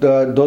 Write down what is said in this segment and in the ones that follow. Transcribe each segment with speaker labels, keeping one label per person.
Speaker 1: 2-2,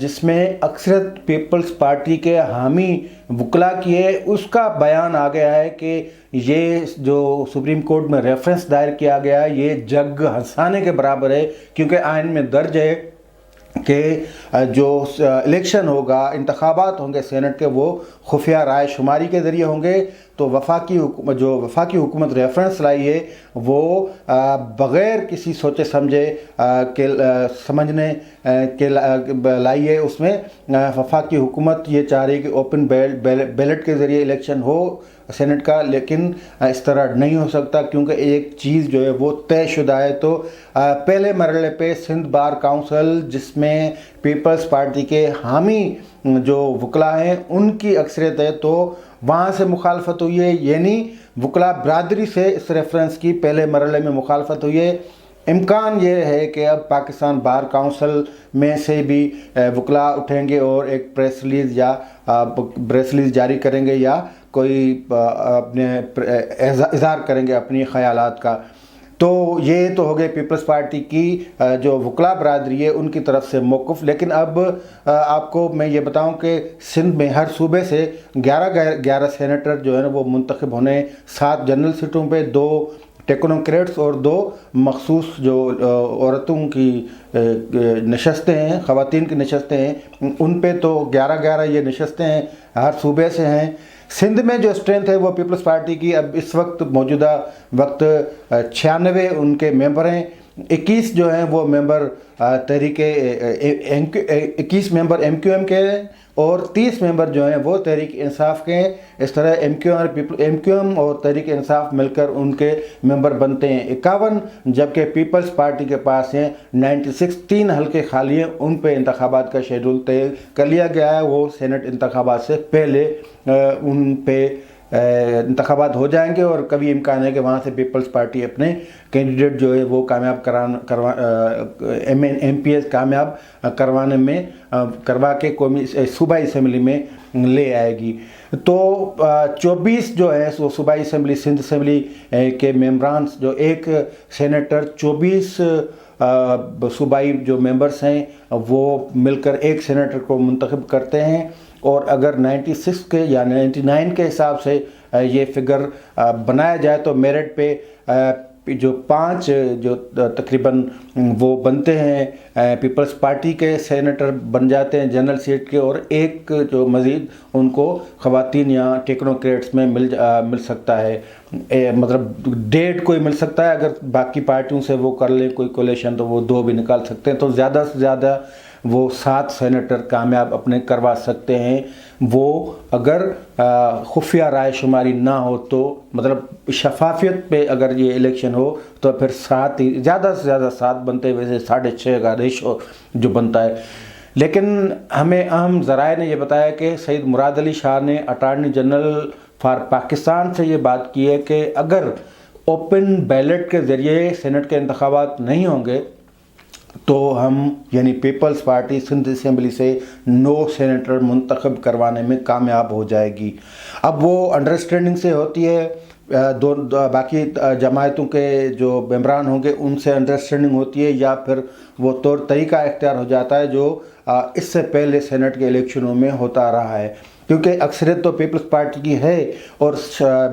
Speaker 1: جس میں اکثریت پیپلز پارٹی کے حامی وکلا کی ہے، اس کا بیان آ گیا ہے کہ یہ جو سپریم کورٹ میں ریفرنس دائر کیا گیا ہے یہ جگ ہنسانے کے برابر ہے، کیونکہ آئین میں درج ہے کہ جو الیکشن ہوگا، انتخابات ہوں گے سینٹ کے، وہ خفیہ رائے شماری کے ذریعے ہوں گے۔ تو وفاقی حکومت ریفرنس لائی ہے وہ بغیر کسی سوچے سمجھے کے سمجھنے کے لائی ہے۔ اس میں وفاقی حکومت یہ چاہ رہی ہے کہ اوپن بیلٹ کے ذریعے الیکشن ہو سینٹ کا، لیکن اس طرح نہیں ہو سکتا کیونکہ ایک چیز جو ہے وہ طے شدہ ہے۔ تو پہلے مرحلے پہ سندھ بار کونسل، جس میں پیپلز پارٹی کے حامی جو وکلا ہیں ان کی اکثریت ہے، تو وہاں سے مخالفت ہوئی ہے، یعنی وکلا برادری سے اس ریفرنس کی پہلے مرحلے میں مخالفت ہوئی ہے۔ امکان یہ ہے کہ اب پاکستان بار کونسل میں سے بھی وکلا اٹھیں گے اور ایک پریس ریلیز جاری کریں گے یا کوئی اپنے اظہار کریں گے اپنی خیالات کا۔ تو یہ تو ہو گئے پیپلز پارٹی کی جو وکلا برادری ہے ان کی طرف سے موقف۔ لیکن اب آپ کو میں یہ بتاؤں کہ سندھ میں ہر صوبے سے 11 سینیٹر جو ہے نا وہ منتخب ہونے، 7 جنرل سیٹوں پہ 2 ٹیکنوکریٹس اور 2 مخصوص جو عورتوں کی نشستیں ہیں، خواتین کی نشستیں ہیں، ان پہ تو 11 یہ نشستیں ہیں ہر صوبے سے ہیں۔ سندھ میں جو اسٹرینتھ ہے وہ پیپلز پارٹی کی اب اس وقت موجودہ وقت 96 ان کے ممبر ہیں، 21 جو ہیں وہ ممبر تحریک 21 ممبر ایم کیو ایم کے ہیں اور 30 ممبر جو ہیں وہ تحریک انصاف کے ہیں۔ اس طرح ایم کیو ایم اور تحریک انصاف مل کر ان کے ممبر بنتے ہیں 51، جبکہ پیپلز پارٹی کے پاس ہیں 96، 3 حلقے خالی ہیں، ان پہ انتخابات کا شیڈول طے کر لیا گیا ہے۔ وہ سینٹ انتخابات سے پہلے ان پہ انتخابات ہو جائیں گے اور کبھی امکان ہے کہ وہاں سے پیپلز پارٹی اپنے کینڈیڈیٹ جو ہے وہ کامیاب ایم پی ایس کامیاب کروا کے قومی صوبائی اسمبلی میں لے آئے گی۔ تو 24 جو ہے وہ صوبائی اسمبلی سندھ اسمبلی کے ممبران، جو ایک سینیٹر 24 صوبائی جو ممبرس ہیں وہ مل کر ایک سینیٹر کو منتخب کرتے ہیں، اور اگر 96 کے یا 99 کے حساب سے یہ فگر بنایا جائے تو میرٹ پہ جو 5 جو تقریباً وہ بنتے ہیں پیپلز پارٹی کے سینیٹر بن جاتے ہیں جنرل سیٹ کے، اور ایک جو مزید ان کو خواتین یا ٹیکنوکریٹس میں مل سکتا ہے، مطلب 1.5 کوئی مل سکتا ہے۔ اگر باقی پارٹیوں سے وہ کر لیں کوئی کولیشن تو وہ 2 بھی نکال سکتے ہیں، تو زیادہ سے زیادہ وہ 7 سینیٹر کامیاب اپنے کروا سکتے ہیں۔ وہ اگر خفیہ رائے شماری نہ ہو تو مطلب شفافیت پہ اگر یہ الیکشن ہو تو پھر 7 ہی زیادہ سے زیادہ 7 بنتے، ویسے 6.5 کا ریشو جو بنتا ہے۔ لیکن ہمیں اہم ذرائع نے یہ بتایا کہ سید مراد علی شاہ نے اٹارنی جنرل فار پاکستان سے یہ بات کی ہے کہ اگر اوپن بیلٹ کے ذریعے سینٹ کے انتخابات نہیں ہوں گے تو ہم یعنی پیپلز پارٹی سندھ اسمبلی سے 9 سینیٹر منتخب کروانے میں کامیاب ہو جائے گی۔ اب وہ انڈرسٹینڈنگ سے ہوتی ہے، باقی جماعتوں کے جو ممبران ہوں گے ان سے انڈرسٹینڈنگ ہوتی ہے، یا پھر وہ طور طریقہ اختیار ہو جاتا ہے جو اس سے پہلے سینٹ کے الیکشنوں میں ہوتا رہا ہے، کیونکہ اکثریت تو پیپلز پارٹی کی ہے اور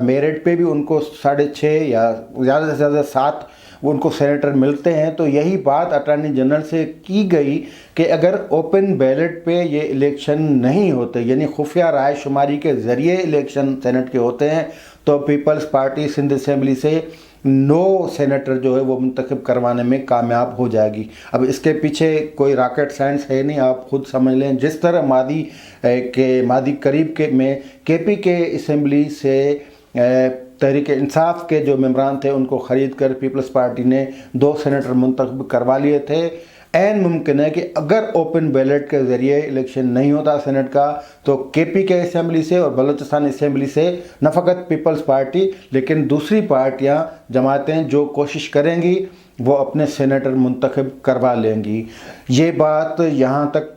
Speaker 1: میرٹ پہ بھی ان کو 6.5 یا زیادہ سے زیادہ 7 ان کو سینیٹر ملتے ہیں۔ تو یہی بات اٹارنی جنرل سے کی گئی کہ اگر اوپن بیلٹ پہ یہ الیکشن نہیں ہوتے، یعنی خفیہ رائے شماری کے ذریعے الیکشن سینٹ کے ہوتے ہیں، تو پیپلز پارٹی سندھ اسمبلی سے 9 سینیٹر جو ہے وہ منتخب کروانے میں کامیاب ہو جائے گی۔ اب اس کے پیچھے کوئی راکٹ سائنس ہے نہیں، آپ خود سمجھ لیں۔ جس طرح ماضی قریب میں کے پی کے اسمبلی سے تحریک انصاف کے جو ممبران تھے ان کو خرید کر پیپلز پارٹی نے 2 سینیٹر منتخب کروا لیے تھے۔ عین ممکن ہے کہ اگر اوپن بیلٹ کے ذریعے الیکشن نہیں ہوتا سینٹ کا تو کے پی کے اسمبلی سے اور بلوچستان اسمبلی سے نہ فقط پیپلز پارٹی لیکن دوسری پارٹیاں جماعتیں جو کوشش کریں گی وہ اپنے سینیٹر منتخب کروا لیں گی۔ یہ بات یہاں تک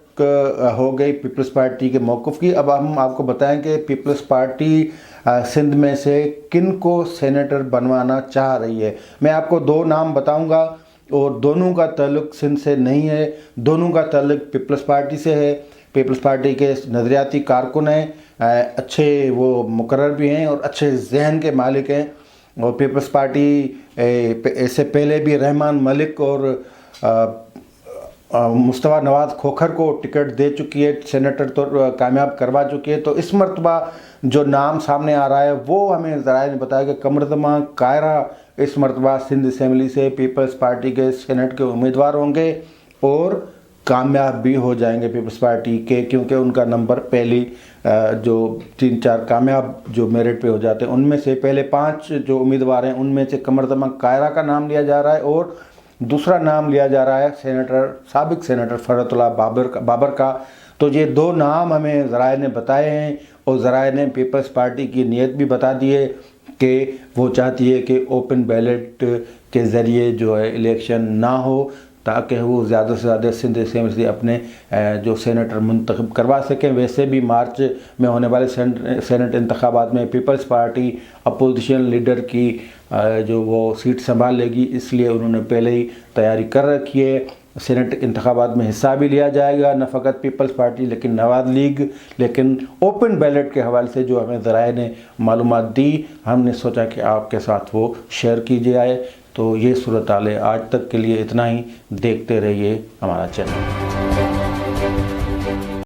Speaker 1: ہو گئی پیپلز پارٹی کے موقف کی۔ اب ہم آپ کو بتائیں کہ پیپلز پارٹی سندھ میں سے کن کو سینیٹر بنوانا چاہ رہی ہے۔ میں آپ کو 2 نام بتاؤں گا۔ اور دونوں کا تعلق سندھ سے نہیں ہے، دونوں کا تعلق پیپلز پارٹی سے ہے۔ پیپلز پارٹی کے نظریاتی کارکن ہیں، اچھے وہ مقرر بھی ہیں اور اچھے ذہن کے مالک ہیں، اور پیپلز پارٹی اس سے پہلے بھی رحمان ملک اور مصطفیٰ نواز کھوکھر کو ٹکٹ دے چکی ہے، سینیٹر تو کامیاب کروا چکی ہے۔ تو اس مرتبہ جو نام سامنے آ رہا ہے وہ ہمیں ذرائع نے بتایا کہ قمرزمان قاہرہ اس مرتبہ سندھ اسمبلی سے پیپلز پارٹی کے سینٹ کے امیدوار ہوں گے اور کامیاب بھی ہو جائیں گے پیپلز پارٹی کے، کیونکہ ان کا نمبر پہلی جو 3-4 کامیاب جو میرٹ پہ ہو جاتے ہیں ان میں سے پہلے 5 جو امیدوار ہیں ان میں سے قمرزمان قاہرہ کا نام لیا جا رہا ہے، اور دوسرا نام لیا جا رہا ہے سابق سینیٹر فرحت اللہ بابر کا۔ تو یہ 2 نام ہمیں ذرائع نے بتائے ہیں، اور ذرائع نے پیپلز پارٹی کی نیت بھی بتا دی ہے کہ وہ چاہتی ہے کہ اوپن بیلٹ کے ذریعے جو ہے الیکشن نہ ہو، تاکہ وہ زیادہ سے زیادہ سندھ اسمبلی سے اپنے جو سینیٹر منتخب کروا سکیں۔ ویسے بھی مارچ میں ہونے والے سینٹ انتخابات میں پیپلز پارٹی اپوزیشن لیڈر کی جو وہ سیٹ سنبھال لے گی، اس لیے انہوں نے پہلے ہی تیاری کر رکھی ہے۔ سینٹ انتخابات میں حصہ بھی لیا جائے گا، نہ فقط پیپلز پارٹی لیکن نواز لیگ، لیکن اوپن بیلٹ کے حوالے سے جو ہمیں ذرائع نے معلومات دی، ہم نے سوچا کہ آپ کے ساتھ وہ شیئر کی جائے۔ تو یہ صورتحال ہے، آج تک کے لیے اتنا ہی، دیکھتے رہیے ہمارا چینل۔